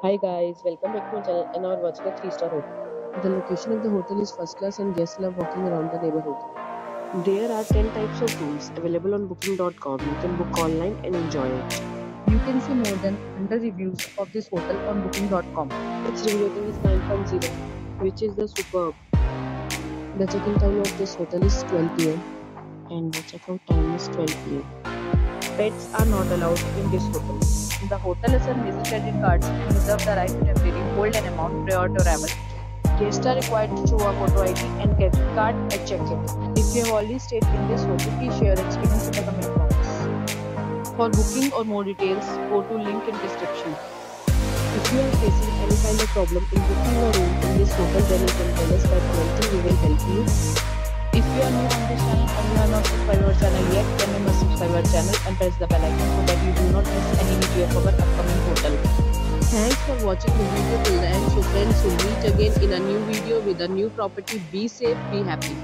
Hi guys, welcome back to my channel and now we're watching a 3-star hotel. The location of the hotel is first class and guests love walking around the neighborhood. There are 10 types of rooms available on booking.com. You can book online and enjoy it. You can see more than 100 reviews of this hotel on booking.com. Its review rating is 9.0, which is the superb. The check-in time of this hotel is 12 pm and the checkout time is 12 pm. Pets are not allowed in this hotel. The hotel accepts major credit cards and reserves the right to temporarily hold an amount prior to arrival. Guests are required to show a photo ID and credit card at check-in. If you have already stayed in this hotel, please share your experience in the comment box. For booking or more details, go to link in description. If you are facing any kind of problem in booking a room in this hotel, then you can tell us by commenting. We will help you. If you are new on this channel and you have not subscribed our channel yet, then you must subscribe our channel and press the bell icon so that you do not miss any video of our upcoming hotel. Thanks for watching the video till the end. So friends, we'll meet again in a new video with a new property. Be safe, be happy.